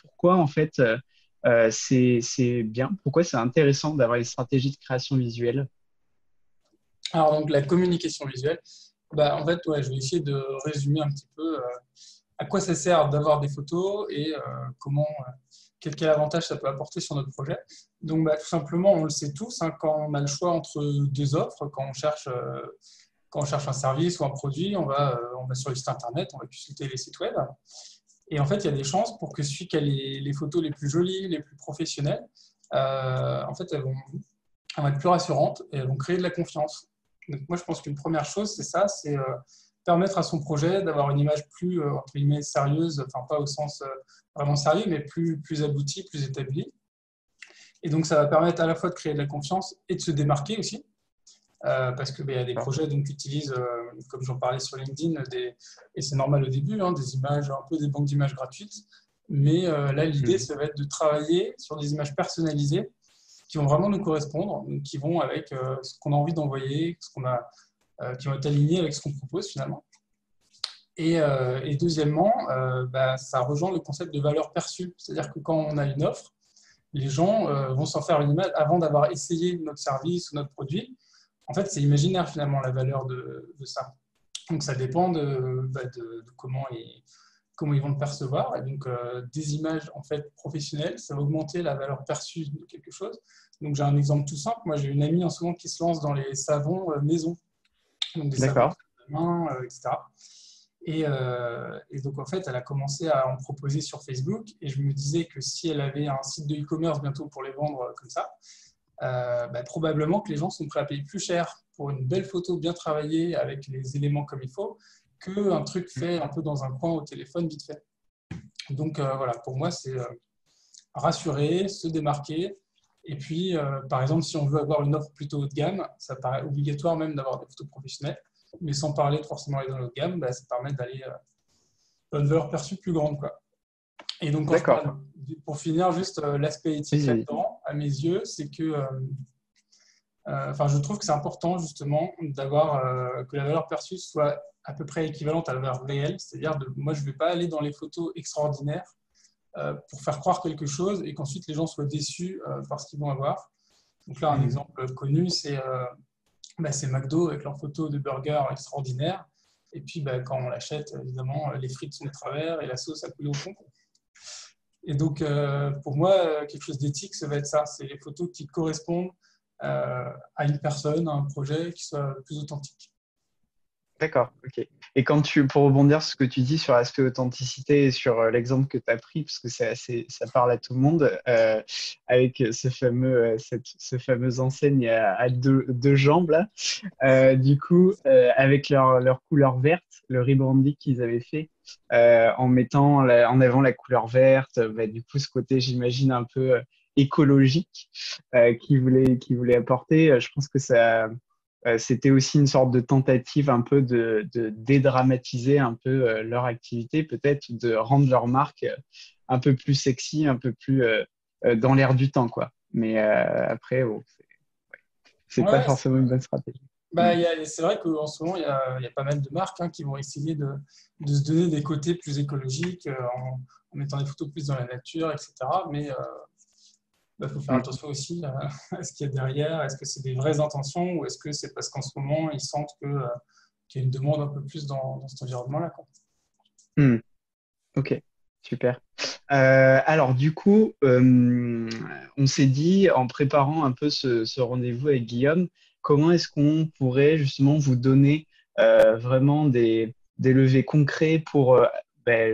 pourquoi en fait c'est bien, pourquoi c'est intéressant d'avoir une stratégie de création visuelle? Alors, donc, la communication visuelle, bah, en fait, ouais, je vais essayer de résumer un petit peu à quoi ça sert d'avoir des photos et comment, quel avantage ça peut apporter sur notre projet. Donc, bah, tout simplement, on le sait tous, hein, quand on a le choix entre deux offres, quand on cherche un service ou un produit, on va sur les sites internet, on va consulter les sites web. Et en fait, il y a des chances pour que celui qui a les photos les plus jolies, les plus professionnelles, en fait, elles vont être plus rassurantes et elles vont créer de la confiance. Donc moi, je pense qu'une première chose, c'est ça, c'est permettre à son projet d'avoir une image plus, entre guillemets, sérieuse, enfin pas au sens vraiment sérieux, mais plus aboutie, plus établie. Et donc, ça va permettre à la fois de créer de la confiance et de se démarquer aussi. Parce qu'il y a des projets donc, qui utilisent, comme j'en parlais sur LinkedIn, et c'est normal au début, hein, des images, un peu des banques d'images gratuites. Mais là, l'idée, ça va être de travailler sur des images personnalisées qui vont vraiment nous correspondre, donc qui vont avec ce qu'on a envie d'envoyer, qui vont être alignés avec ce qu'on propose finalement. Et deuxièmement, ça rejoint le concept de valeur perçue. C'est-à-dire que quand on a une offre, les gens vont s'en faire une image avant d'avoir essayé notre service ou notre produit. En fait, c'est imaginaire finalement la valeur de ça. Donc ça dépend de comment ils vont le percevoir. Et donc des images en fait professionnelles, ça va augmenter la valeur perçue de quelque chose. Donc j'ai un exemple tout simple. Moi j'ai une amie en ce moment qui se lance dans les savons maison, donc des savons D'accord. de main, etc. Et donc, en fait, elle a commencé à en proposer sur Facebook. Et je me disais que si elle avait un site de e-commerce bientôt pour les vendre comme ça, probablement que les gens sont prêts à payer plus cher pour une belle photo bien travaillée avec les éléments comme il faut qu'un truc fait un peu dans un coin au téléphone vite fait. Donc, voilà, pour moi, c'est rassurer, se démarquer. Et puis, par exemple, si on veut avoir une offre plutôt haut de gamme, ça paraît obligatoire même d'avoir des photos professionnelles. Mais sans parler de forcément aller dans le haut de gamme, ça permet d'aller à une valeur perçue plus grande, quoi. Et donc, quand je D'accord. parle, pour finir, juste l'aspect éthique Vas-y. là-dedans, à mes yeux, c'est que je trouve que c'est important justement d'avoir que la valeur perçue soit à peu près équivalente à la valeur réelle. C'est-à-dire, moi, je ne vais pas aller dans les photos extraordinaires pour faire croire quelque chose et qu'ensuite les gens soient déçus par ce qu'ils vont avoir. Donc là, un exemple connu, c'est McDo avec leurs photos de burgers extraordinaires. Et puis, quand on l'achète, évidemment, les frites sont de travers et la sauce a coulé au fond. Et donc, pour moi, quelque chose d'éthique, ça va être ça. C'est les photos qui correspondent à une personne, à un projet, qui soit plus authentique. D'accord, ok. Et pour rebondir sur ce que tu dis sur l'aspect authenticité et sur l'exemple que tu as pris, parce que ça parle à tout le monde, avec ce fameux enseigne à deux jambes là, du coup, avec leur couleur verte, le rebranding qu'ils avaient fait, en mettant en avant la couleur verte, du coup, ce côté, j'imagine, un peu écologique qu'ils voulaient apporter, je pense que c'était aussi une sorte de tentative un peu de dédramatiser un peu leur activité, peut-être de rendre leur marque un peu plus sexy, un peu plus dans l'air du temps, quoi. Mais après, bon, c'est pas Ouais, forcément une bonne stratégie. Mm. c'est vrai qu'en ce moment, il y a pas mal de marques qui vont essayer de se donner des côtés plus écologiques en mettant des photos plus dans la nature, etc. Mais faut faire Mm. attention aussi à ce qu'il y a derrière. Est-ce que c'est des vraies intentions ou est-ce que c'est parce qu'en ce moment, ils sentent qu'il y a une demande un peu plus dans cet environnement-là, quoi. Mm. Ok, super. Alors, du coup, on s'est dit, en préparant un peu ce rendez-vous avec Guillaume, comment est-ce qu'on pourrait justement vous donner vraiment des leviers concrets pour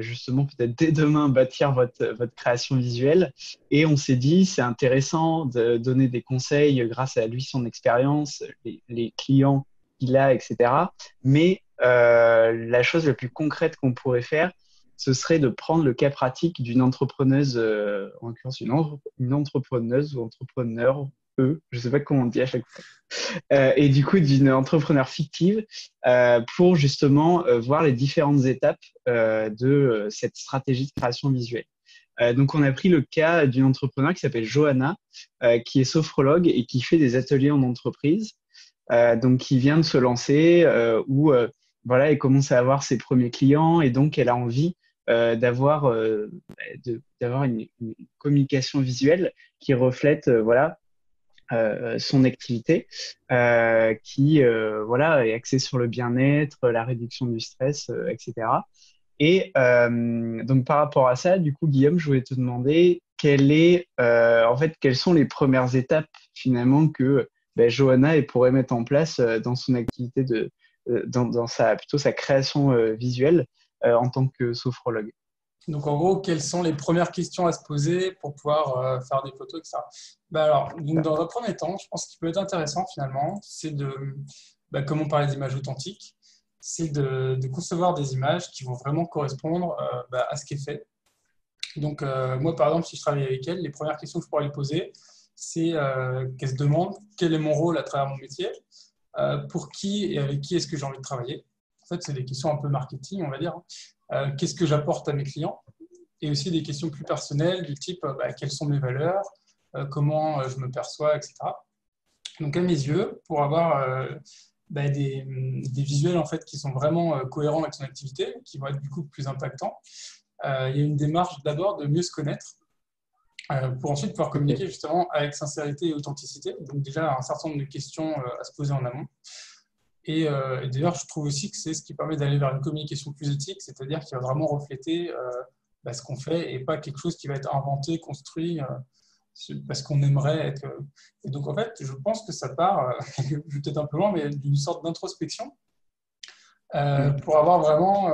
justement peut-être dès demain bâtir votre création visuelle. Et on s'est dit, c'est intéressant de donner des conseils grâce à lui, son expérience, les clients qu'il a, etc. Mais la chose la plus concrète qu'on pourrait faire, ce serait de prendre le cas pratique d'une entrepreneuse, en l'occurrence une entrepreneuse ou entrepreneur, je ne sais pas comment on dit à chaque fois, et du coup d'une entrepreneur fictive pour justement voir les différentes étapes de cette stratégie de création visuelle. Donc, on a pris le cas d'une entrepreneur qui s'appelle Johanna, qui est sophrologue et qui fait des ateliers en entreprise. Donc, qui vient de se lancer, où voilà, elle commence à avoir ses premiers clients et donc elle a envie d'avoir une communication visuelle qui reflète voilà son activité, qui voilà est axée sur le bien-être, la réduction du stress, etc. Et donc par rapport à ça, du coup, Guillaume, je voulais te demander en fait, quelles sont les premières étapes finalement que Johanna elle pourrait mettre en place dans son activité dans plutôt sa création visuelle en tant que sophrologue. Donc, en gros, quelles sont les premières questions à se poser pour pouvoir faire des photos, etc. Alors, donc, dans un premier temps, je pense qu'il peut être intéressant finalement, c'est comme on parlait d'images authentiques, c'est de concevoir des images qui vont vraiment correspondre à ce qui est fait. Donc, moi, par exemple, si je travaille avec elle, les premières questions que je pourrais lui poser, c'est qu'elle se demande quel est mon rôle à travers mon métier, pour qui et avec qui est-ce que j'ai envie de travailler. En fait, c'est des questions un peu marketing, on va dire. Qu'est-ce que j'apporte à mes clients? Et aussi des questions plus personnelles du type quelles sont mes valeurs, comment je me perçois, etc. Donc, à mes yeux, pour avoir des visuels en fait, qui sont vraiment cohérents avec son activité, qui vont être du coup plus impactants, il y a une démarche d'abord de mieux se connaître pour ensuite pouvoir communiquer Ok. justement avec sincérité et authenticité. Donc déjà un certain nombre de questions à se poser en amont. Et d'ailleurs, je trouve aussi que c'est ce qui permet d'aller vers une communication plus éthique, c'est-à-dire qui va vraiment refléter ce qu'on fait et pas quelque chose qui va être inventé, construit parce qu'on aimerait être. Et donc en fait, je pense que ça part, je vais peut-être un peu loin, mais d'une sorte d'introspection Mm. pour avoir vraiment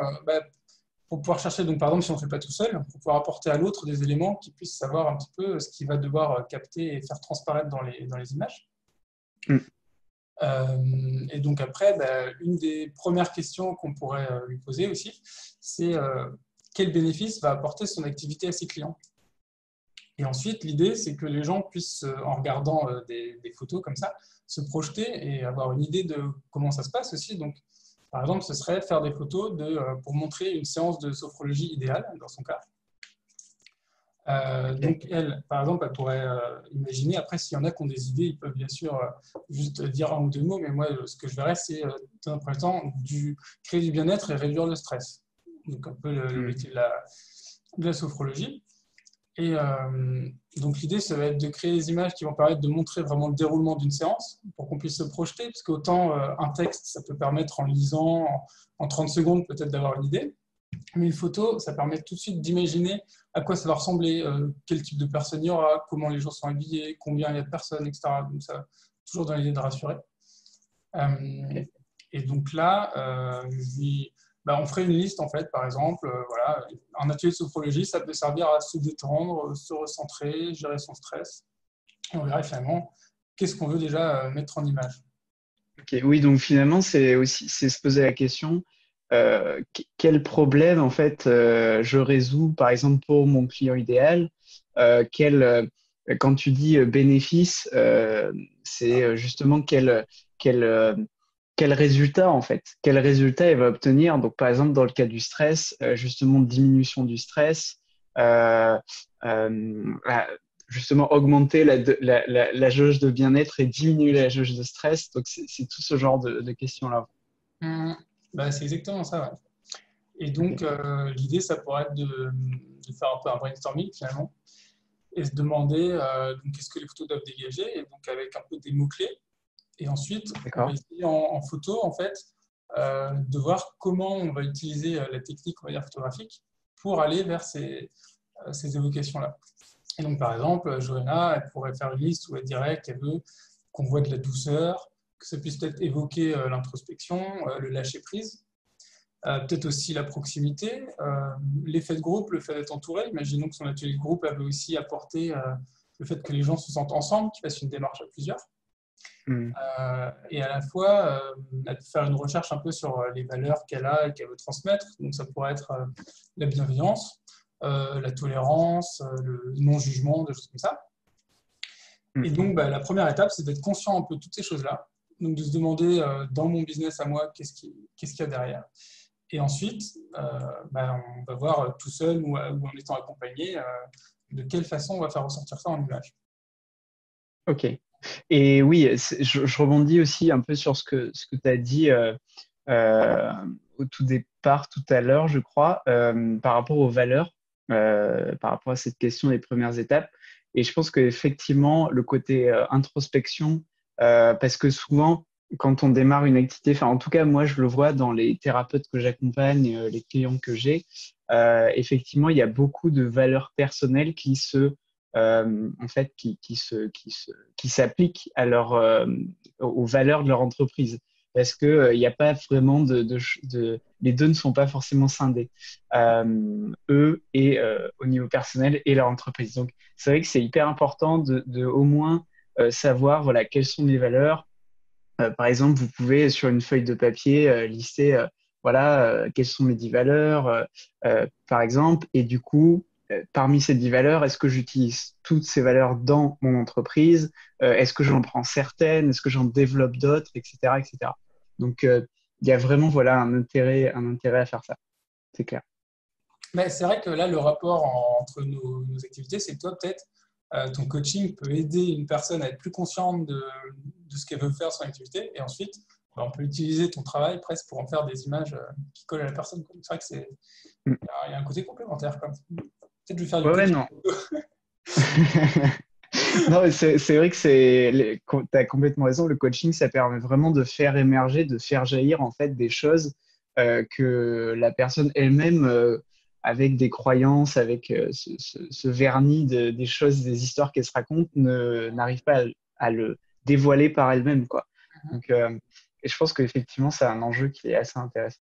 pour pouvoir chercher, donc par exemple, si on ne fait pas tout seul, pour pouvoir apporter à l'autre des éléments qui puissent savoir un petit peu ce qu'il va devoir capter et faire transparaître dans les images. Mm. Et donc après, une des premières questions qu'on pourrait lui poser aussi, c'est quel bénéfice va apporter son activité à ses clients. Et ensuite, l'idée, c'est que les gens puissent, en regardant des photos comme ça, se projeter et avoir une idée de comment ça se passe aussi. Donc, par exemple, ce serait faire des photos pour montrer une séance de sophrologie idéale, dans son cas. Ok. Donc, elle, par exemple, elle pourrait imaginer, après, s'il y en a qui ont des idées, ils peuvent bien sûr juste dire un ou deux mots, mais moi, ce que je verrais, c'est, dans un premier temps, créer du bien-être et réduire le stress. Donc, un peu le Mm. métier de la sophrologie. Et donc, l'idée, ça va être de créer des images qui vont permettre de montrer vraiment le déroulement d'une séance pour qu'on puisse se projeter, parce qu'autant un texte, ça peut permettre en lisant, en 30 secondes, peut-être d'avoir une idée. Mais une photo, ça permet tout de suite d'imaginer à quoi ça va ressembler, quel type de personne il y aura, comment les gens sont habillés, combien il y a de personnes, etc. Donc ça, toujours dans l'idée de rassurer. Ok. Et donc là, on ferait une liste en fait, par exemple, voilà, un atelier de sophrologie, ça peut servir à se détendre, se recentrer, gérer son stress. Et on verrait finalement qu'est-ce qu'on veut déjà mettre en image. Ok. Oui, donc finalement, c'est se poser la question quel problème en fait je résous, par exemple pour mon client idéal. Quand tu dis bénéfice, c'est justement quel, euh, quel résultat en fait, quel résultat il va obtenir. Donc par exemple dans le cas du stress, justement diminution du stress. Euh, euh, Justement augmenter la jauge de bien-être et diminuer la jauge de stress. Donc, c'est tout ce genre de questions-là. Hum, c'est exactement ça. Ouais. Et Ok, donc, l'idée, ça pourrait être de faire un peu un brainstorming finalement et se demander donc, qu'est-ce que les photos doivent dégager, et donc avec un peu des mots-clés. Et ensuite, on va d'accord. essayer en photo, en fait, de voir comment on va utiliser la technique, on va dire, photographique pour aller vers ces évocations-là. Et donc, par exemple, Johanna, elle pourrait faire une liste où elle dirait qu'elle veut qu'on voit de la douceur, que ça puisse peut-être évoquer l'introspection, le lâcher-prise, peut-être aussi la proximité, l'effet de groupe, le fait d'être entouré. Imaginons que son atelier de groupe avait aussi apporté le fait que les gens se sentent ensemble, qu'ils fassent une démarche à plusieurs. Hmm. Et à la fois, elle peut faire une recherche un peu sur les valeurs qu'elle a et qu'elle veut transmettre. Donc ça pourrait être la bienveillance, la tolérance, le non-jugement, des choses comme ça. Hmm. Et donc la première étape, c'est d'être conscient un peu de toutes ces choses-là. Donc de se demander dans mon business à moi, qu'est-ce qu'il y a derrière. Et ensuite, on va voir tout seul ou en étant accompagné de quelle façon on va faire ressortir ça en image. Ok. Et oui, je rebondis aussi un peu sur ce que tu as dit euh, au tout part tout à l'heure, je crois, par rapport aux valeurs, par rapport à cette question des premières étapes. Et je pense qu'effectivement, le côté introspection, parce que souvent, quand on démarre une activité, enfin en tout cas, moi, je le vois dans les thérapeutes que j'accompagne, les clients que j'ai, effectivement, il y a beaucoup de valeurs personnelles en fait, qui s'appliquent aux valeurs de leur entreprise. Parce que il n'y a pas vraiment les deux ne sont pas forcément scindés, eux et au niveau personnel et leur entreprise. Donc, c'est vrai que c'est hyper important de au moins savoir, voilà, quelles sont les valeurs. Par exemple, vous pouvez sur une feuille de papier lister, voilà, quelles sont mes 10 valeurs, par exemple, et du coup, parmi ces 10 valeurs, est-ce que j'utilise toutes ces valeurs dans mon entreprise? Est-ce que j'en prends certaines? Est-ce que j'en développe d'autres, etc., etc. Donc, il y a vraiment, voilà, un intérêt à faire ça. C'est clair. Mais c'est vrai que là, le rapport entre nos activités, c'est que toi, peut-être, ton coaching peut aider une personne à être plus consciente de ce qu'elle veut faire son activité. Et ensuite, bah, on peut utiliser ton travail presque pour en faire des images qui collent à la personne, quoi. C'est vrai que Mm. il y a un côté complémentaire, quoi. Peut-être je vais faire du Ouais, ouais, coaching. non. Non, mais c'est vrai que tu as complètement raison. Le coaching, ça permet vraiment de faire émerger, de faire jaillir en fait des choses que la personne elle-même, avec des croyances, avec ce vernis des choses, des histoires qu'elle se raconte, n'arrive pas à le dévoiler par elle-même, quoi. Donc, et je pense qu'effectivement, c'est un enjeu qui est assez intéressant.